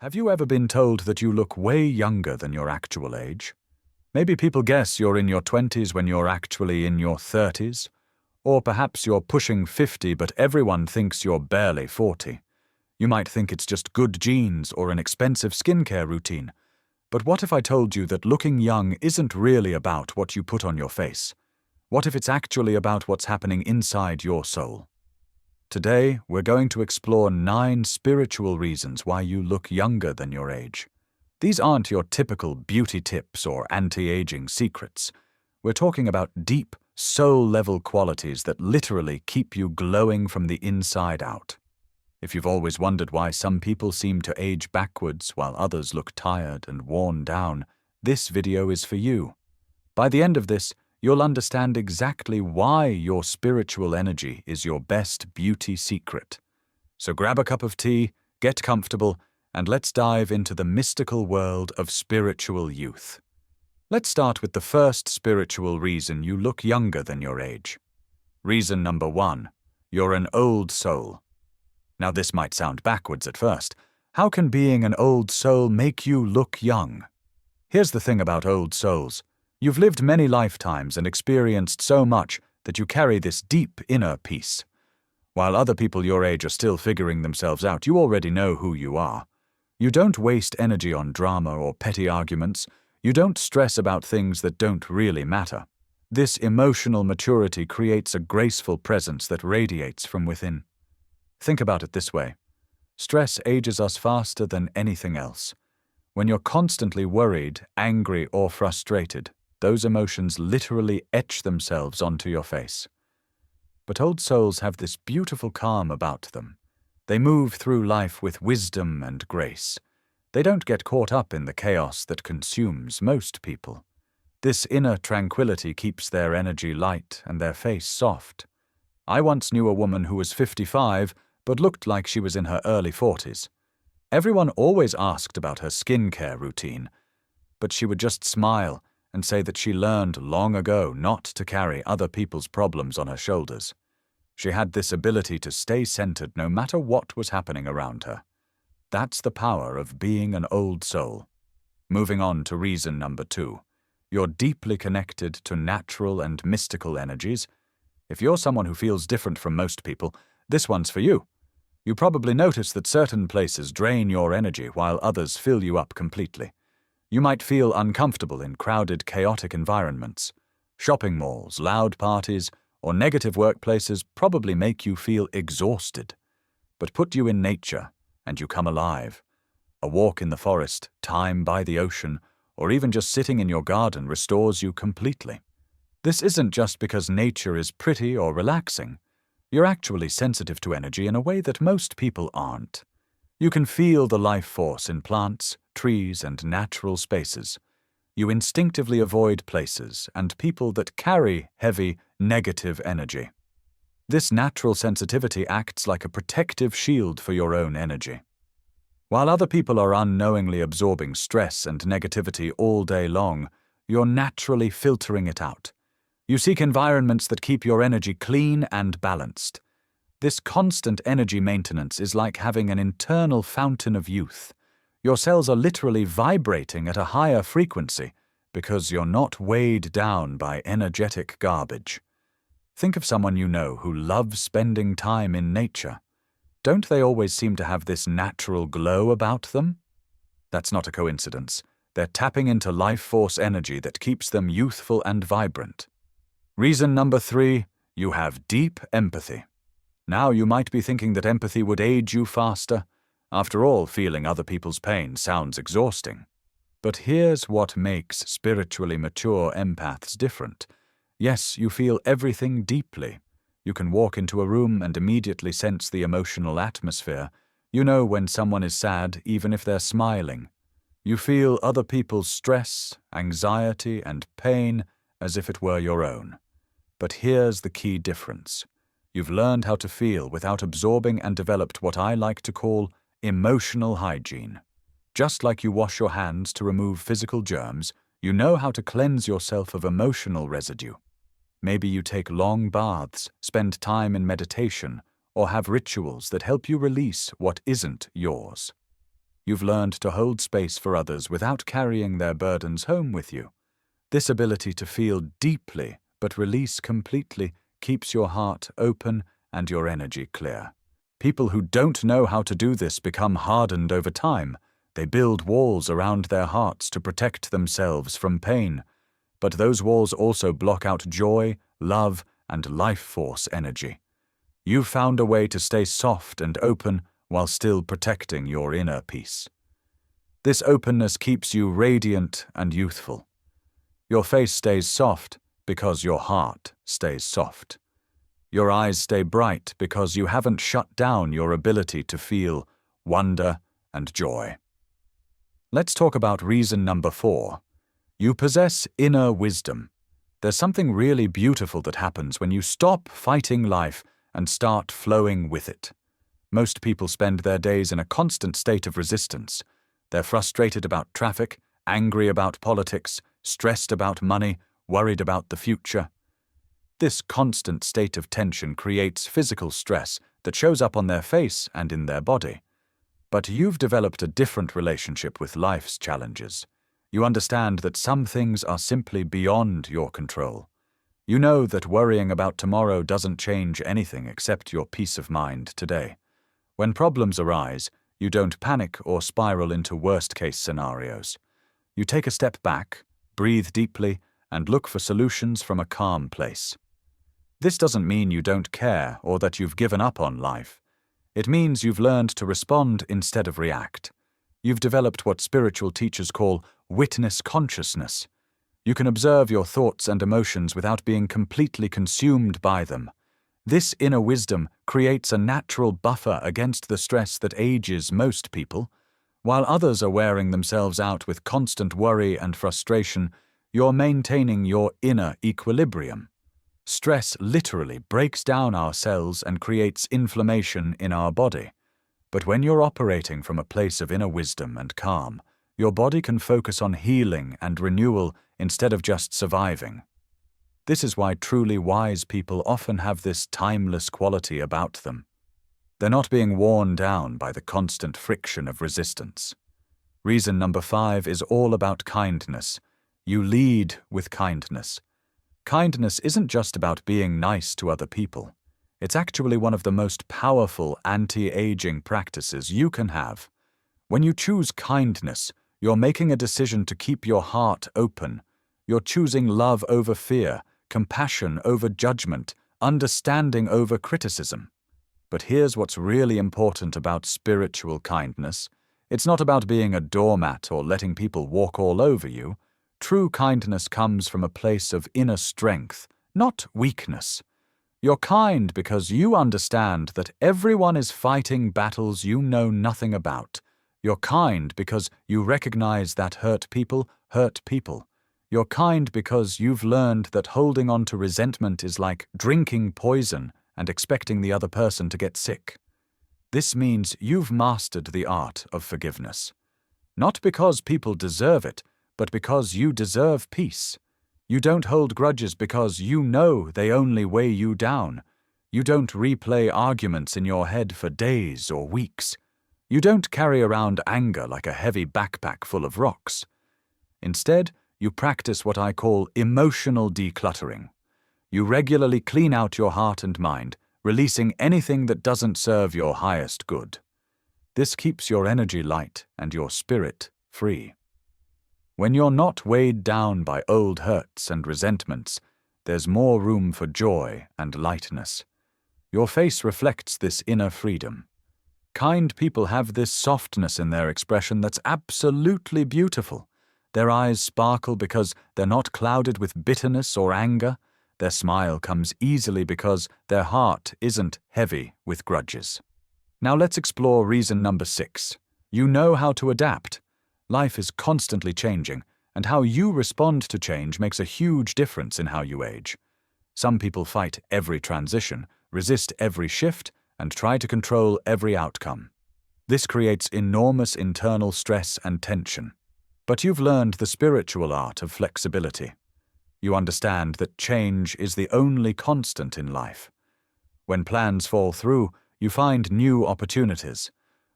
Have you ever been told that you look way younger than your actual age? Maybe people guess you're in your 20s when you're actually in your 30s. Or perhaps you're pushing 50 but everyone thinks you're barely 40. You might think it's just good genes or an expensive skincare routine. But what if I told you that looking young isn't really about what you put on your face? What if it's actually about what's happening inside your soul? Today, we're going to explore 9 spiritual reasons why you look younger than your age. These aren't your typical beauty tips or anti-aging secrets. We're talking about deep, soul-level qualities that literally keep you glowing from the inside out. If you've always wondered why some people seem to age backwards while others look tired and worn down, this video is for you. By the end of this, you'll understand exactly why your spiritual energy is your best beauty secret. So grab a cup of tea, get comfortable, and let's dive into the mystical world of spiritual youth. Let's start with the first spiritual reason you look younger than your age. Reason number 1. You're an old soul. Now this might sound backwards at first. How can being an old soul make you look young? Here's the thing about old souls. You've lived many lifetimes and experienced so much that you carry this deep inner peace. While other people your age are still figuring themselves out, you already know who you are. You don't waste energy on drama or petty arguments. You don't stress about things that don't really matter. This emotional maturity creates a graceful presence that radiates from within. Think about it this way. Stress ages us faster than anything else. When you're constantly worried, angry, or frustrated, those emotions literally etch themselves onto your face. But old souls have this beautiful calm about them. They move through life with wisdom and grace. They don't get caught up in the chaos that consumes most people. This inner tranquility keeps their energy light and their face soft. I once knew a woman who was 55 but looked like she was in her early 40s. Everyone always asked about her skincare routine, but she would just smile and say that she learned long ago not to carry other people's problems on her shoulders. She had this ability to stay centered no matter what was happening around her. That's the power of being an old soul. Moving on to reason number 2. You're deeply connected to natural and mystical energies. If you're someone who feels different from most people, this one's for you. You probably notice that certain places drain your energy while others fill you up completely. You might feel uncomfortable in crowded, chaotic environments. Shopping malls, loud parties, or negative workplaces probably make you feel exhausted. But put you in nature, and you come alive. A walk in the forest, time by the ocean, or even just sitting in your garden restores you completely. This isn't just because nature is pretty or relaxing. You're actually sensitive to energy in a way that most people aren't. You can feel the life force in plants, trees, and natural spaces. You instinctively avoid places and people that carry heavy, negative energy. This natural sensitivity acts like a protective shield for your own energy. While other people are unknowingly absorbing stress and negativity all day long, you're naturally filtering it out. You seek environments that keep your energy clean and balanced. This constant energy maintenance is like having an internal fountain of youth. Your cells are literally vibrating at a higher frequency because you're not weighed down by energetic garbage. Think of someone you know who loves spending time in nature. Don't they always seem to have this natural glow about them? That's not a coincidence. They're tapping into life force energy that keeps them youthful and vibrant. Reason number 3, you have deep empathy. Now you might be thinking that empathy would age you faster. After all, feeling other people's pain sounds exhausting. But here's what makes spiritually mature empaths different. Yes, you feel everything deeply. You can walk into a room and immediately sense the emotional atmosphere. You know when someone is sad, even if they're smiling. You feel other people's stress, anxiety, and pain as if it were your own. But here's the key difference. You've learned how to feel without absorbing and developed what I like to call emotional hygiene. Just like you wash your hands to remove physical germs, you know how to cleanse yourself of emotional residue. Maybe you take long baths, spend time in meditation, or have rituals that help you release what isn't yours. you've learned to hold space for others without carrying their burdens home with you. This ability to feel deeply but release completely keeps your heart open and your energy clear. People who don't know how to do this become hardened over time. They build walls around their hearts to protect themselves from pain. But those walls also block out joy, love, and life force energy. You've found a way to stay soft and open while still protecting your inner peace. This openness keeps you radiant and youthful. Your face stays soft because your heart stays soft. Your eyes stay bright because you haven't shut down your ability to feel wonder and joy. Let's talk about reason number 4. You possess inner wisdom. There's something really beautiful that happens when you stop fighting life and start flowing with it. Most people spend their days in a constant state of resistance. They're frustrated about traffic, angry about politics, stressed about money, worried about the future. This constant state of tension creates physical stress that shows up on their face and in their body. But you've developed a different relationship with life's challenges. You understand that some things are simply beyond your control. You know that worrying about tomorrow doesn't change anything except your peace of mind today. When problems arise, you don't panic or spiral into worst-case scenarios. You take a step back, breathe deeply, and look for solutions from a calm place. This doesn't mean you don't care or that you've given up on life. It means you've learned to respond instead of react. You've developed what spiritual teachers call witness consciousness. You can observe your thoughts and emotions without being completely consumed by them. This inner wisdom creates a natural buffer against the stress that ages most people. While others are wearing themselves out with constant worry and frustration, you're maintaining your inner equilibrium. Stress literally breaks down our cells and creates inflammation in our body. But when you're operating from a place of inner wisdom and calm, your body can focus on healing and renewal instead of just surviving. This is why truly wise people often have this timeless quality about them. They're not being worn down by the constant friction of resistance. Reason number 5 is all about kindness. You lead with kindness. Kindness isn't just about being nice to other people. It's actually one of the most powerful anti-aging practices you can have. When you choose kindness, you're making a decision to keep your heart open. You're choosing love over fear, compassion over judgment, understanding over criticism. But here's what's really important about spiritual kindness. It's not about being a doormat or letting people walk all over you. True kindness comes from a place of inner strength, not weakness. You're kind because you understand that everyone is fighting battles you know nothing about. You're kind because you recognize that hurt people hurt people. You're kind because you've learned that holding on to resentment is like drinking poison and expecting the other person to get sick. This means you've mastered the art of forgiveness. Not because people deserve it, but because you deserve peace. You don't hold grudges because you know they only weigh you down. You don't replay arguments in your head for days or weeks. You don't carry around anger like a heavy backpack full of rocks. Instead, you practice what I call emotional decluttering. You regularly clean out your heart and mind, releasing anything that doesn't serve your highest good. This keeps your energy light and your spirit free. When you're not weighed down by old hurts and resentments, there's more room for joy and lightness. Your face reflects this inner freedom. Kind people have this softness in their expression that's absolutely beautiful. Their eyes sparkle because they're not clouded with bitterness or anger. Their smile comes easily because their heart isn't heavy with grudges. Now let's explore reason number 6. You know how to adapt. Life is constantly changing, and how you respond to change makes a huge difference in how you age. Some people fight every transition, resist every shift, and try to control every outcome. This creates enormous internal stress and tension. But you've learned the spiritual art of flexibility. You understand that change is the only constant in life. When plans fall through, you find new opportunities.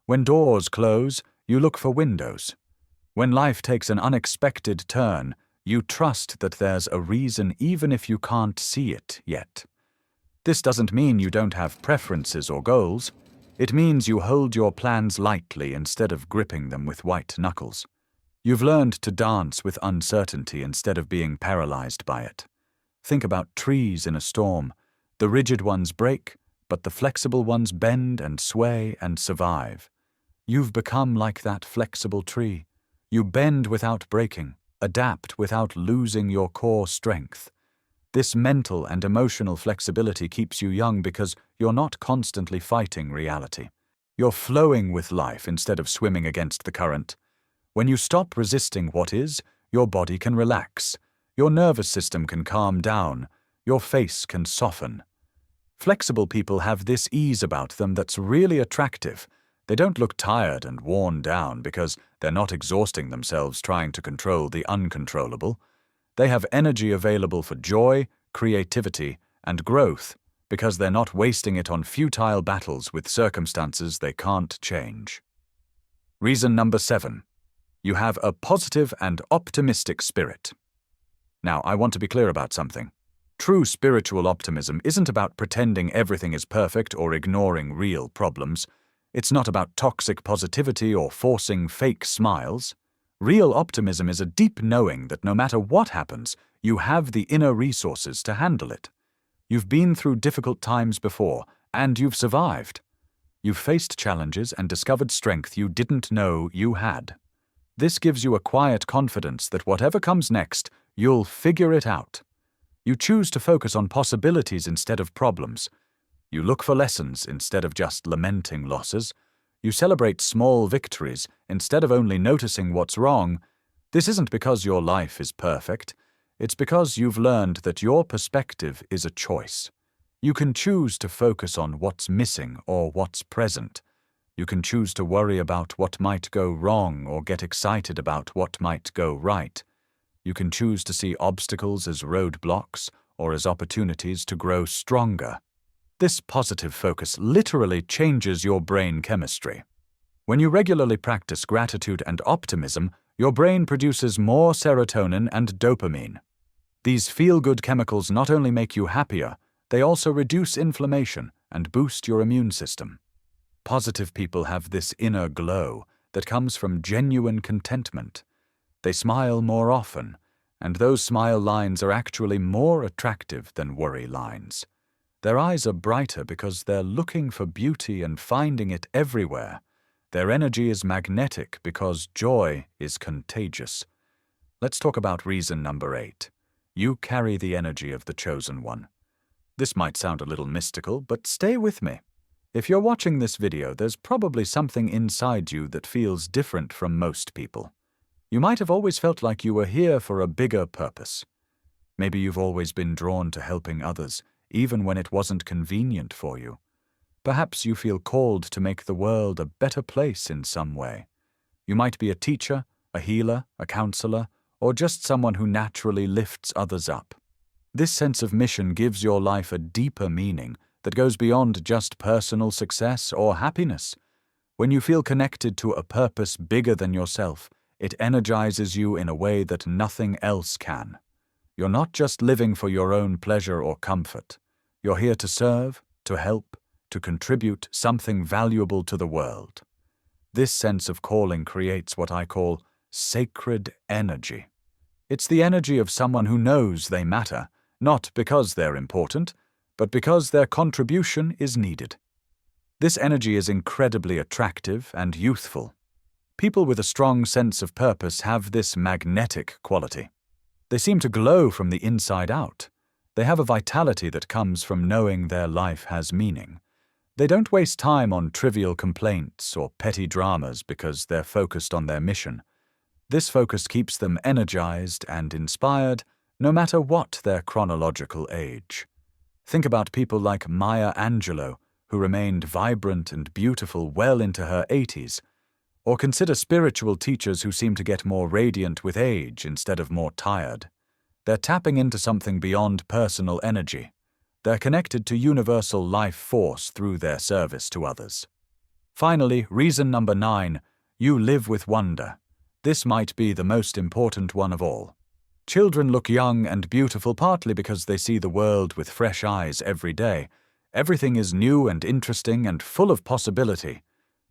When doors close, You look for windows. When life takes an unexpected turn, you trust that there's a reason even if you can't see it yet. This doesn't mean you don't have preferences or goals. It means you hold your plans lightly instead of gripping them with white knuckles. You've learned to dance with uncertainty instead of being paralyzed by it. Think about trees in a storm. The rigid ones break, but the flexible ones bend and sway and survive. You've become like that flexible tree. You bend without breaking, adapt without losing your core strength. This mental and emotional flexibility keeps you young because you're not constantly fighting reality. You're flowing with life instead of swimming against the current. When you stop resisting what is, your body can relax, your nervous system can calm down, your face can soften. Flexible people have this ease about them that's really attractive. They don't look tired and worn down because they're not exhausting themselves trying to control the uncontrollable. They have energy available for joy, creativity, and growth because they're not wasting it on futile battles with circumstances they can't change. Reason number 7. You have a positive and optimistic spirit. Now, I want to be clear about something. True spiritual optimism isn't about pretending everything is perfect or ignoring real problems. It's not about toxic positivity or forcing fake smiles. Real optimism is a deep knowing that no matter what happens, you have the inner resources to handle it. You've been through difficult times before, and you've survived. You've faced challenges and discovered strength you didn't know you had. This gives you a quiet confidence that whatever comes next, you'll figure it out. You choose to focus on possibilities instead of problems. You look for lessons instead of just lamenting losses. You celebrate small victories instead of only noticing what's wrong. This isn't because your life is perfect. It's because you've learned that your perspective is a choice. You can choose to focus on what's missing or what's present. You can choose to worry about what might go wrong or get excited about what might go right. You can choose to see obstacles as roadblocks or as opportunities to grow stronger. This positive focus literally changes your brain chemistry. When you regularly practice gratitude and optimism, your brain produces more serotonin and dopamine. These feel-good chemicals not only make you happier, they also reduce inflammation and boost your immune system. Positive people have this inner glow that comes from genuine contentment. They smile more often, and those smile lines are actually more attractive than worry lines. Their eyes are brighter because they're looking for beauty and finding it everywhere. Their energy is magnetic because joy is contagious. Let's talk about reason number 8. You carry the energy of the chosen one. This might sound a little mystical, but stay with me. If you're watching this video, there's probably something inside you that feels different from most people. You might have always felt like you were here for a bigger purpose. Maybe you've always been drawn to helping others, even when it wasn't convenient for you. Perhaps you feel called to make the world a better place in some way. You might be a teacher, a healer, a counselor, or just someone who naturally lifts others up. This sense of mission gives your life a deeper meaning that goes beyond just personal success or happiness. When you feel connected to a purpose bigger than yourself, it energizes you in a way that nothing else can. You're not just living for your own pleasure or comfort. You're here to serve, to help, to contribute something valuable to the world. This sense of calling creates what I call sacred energy. It's the energy of someone who knows they matter, not because they're important, but because their contribution is needed. This energy is incredibly attractive and youthful. People with a strong sense of purpose have this magnetic quality. They seem to glow from the inside out. They have a vitality that comes from knowing their life has meaning. They don't waste time on trivial complaints or petty dramas because they're focused on their mission. This focus keeps them energized and inspired, no matter what their chronological age. Think about people like Maya Angelou, who remained vibrant and beautiful well into her 80s. Or consider spiritual teachers who seem to get more radiant with age instead of more tired. They're tapping into something beyond personal energy. They're connected to universal life force through their service to others. Finally, reason number 9, You live with wonder. This might be the most important one of all. Children look young and beautiful partly because they see the world with fresh eyes every day. Everything is new and interesting and full of possibility.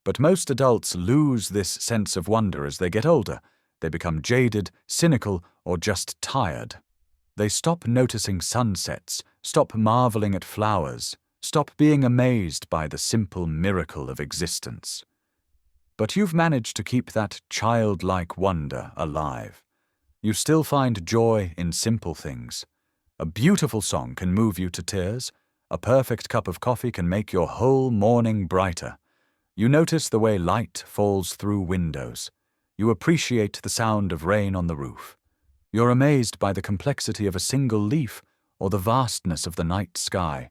But most adults lose this sense of wonder as they get older. They become jaded, cynical, or just tired. They stop noticing sunsets, stop marveling at flowers, stop being amazed by the simple miracle of existence. But you've managed to keep that childlike wonder alive. You still find joy in simple things. A beautiful song can move you to tears. A perfect cup of coffee can make your whole morning brighter. You notice the way light falls through windows. You appreciate the sound of rain on the roof. You're amazed by the complexity of a single leaf or the vastness of the night sky.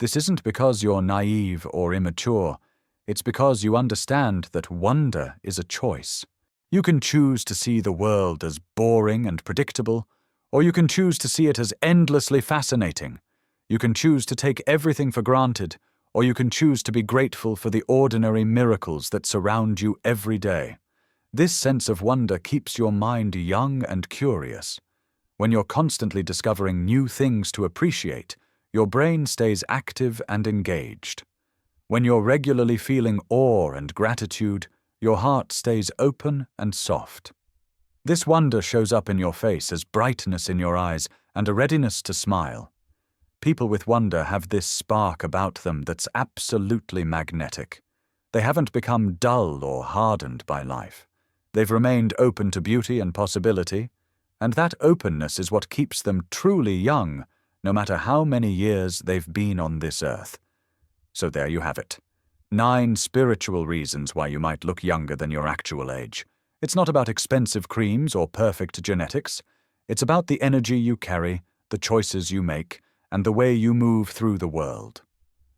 This isn't because you're naive or immature. It's because you understand that wonder is a choice. You can choose to see the world as boring and predictable, or you can choose to see it as endlessly fascinating. You can choose to take everything for granted, or you can choose to be grateful for the ordinary miracles that surround you every day. This sense of wonder keeps your mind young and curious. When you're constantly discovering new things to appreciate, your brain stays active and engaged. When you're regularly feeling awe and gratitude, your heart stays open and soft. This wonder shows up in your face as brightness in your eyes and a readiness to smile. People with wonder have this spark about them that's absolutely magnetic. They haven't become dull or hardened by life. They've remained open to beauty and possibility, and that openness is what keeps them truly young, no matter how many years they've been on this earth. So there you have it. 9 spiritual reasons why you might look younger than your actual age. It's not about expensive creams or perfect genetics. It's about the energy you carry, the choices you make, and the way you move through the world.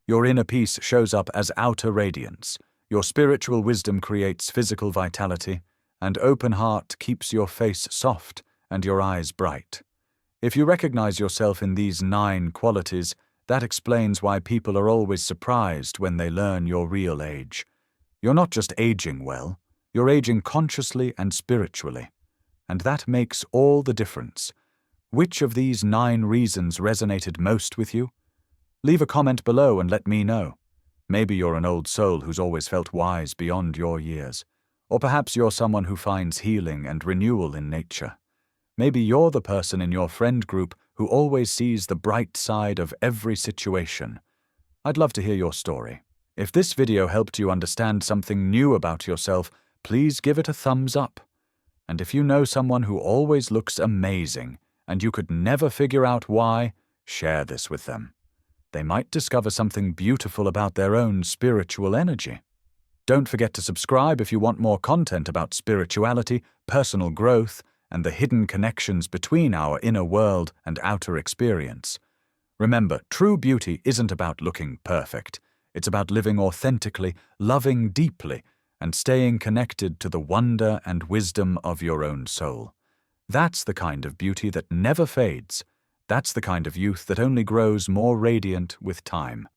Your inner peace shows up as outer radiance. Your spiritual wisdom creates physical vitality, and open heart keeps your face soft and your eyes bright. If you recognize yourself in these 9 qualities, that explains why people are always surprised when they learn your real age. You're not just aging well, you're aging consciously and spiritually. And that makes all the difference. Which of these 9 reasons resonated most with you? Leave a comment below and let me know. Maybe you're an old soul who's always felt wise beyond your years. Or perhaps you're someone who finds healing and renewal in nature. Maybe you're the person in your friend group who always sees the bright side of every situation. I'd love to hear your story. If this video helped you understand something new about yourself, please give it a thumbs up. And if you know someone who always looks amazing and you could never figure out why, share this with them. They might discover something beautiful about their own spiritual energy. Don't forget to subscribe if you want more content about spirituality, personal growth, and the hidden connections between our inner world and outer experience. Remember, true beauty isn't about looking perfect. It's about living authentically, loving deeply, and staying connected to the wonder and wisdom of your own soul. That's the kind of beauty that never fades. That's the kind of youth that only grows more radiant with time.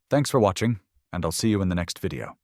Thanks for watching, and I'll see you in the next video.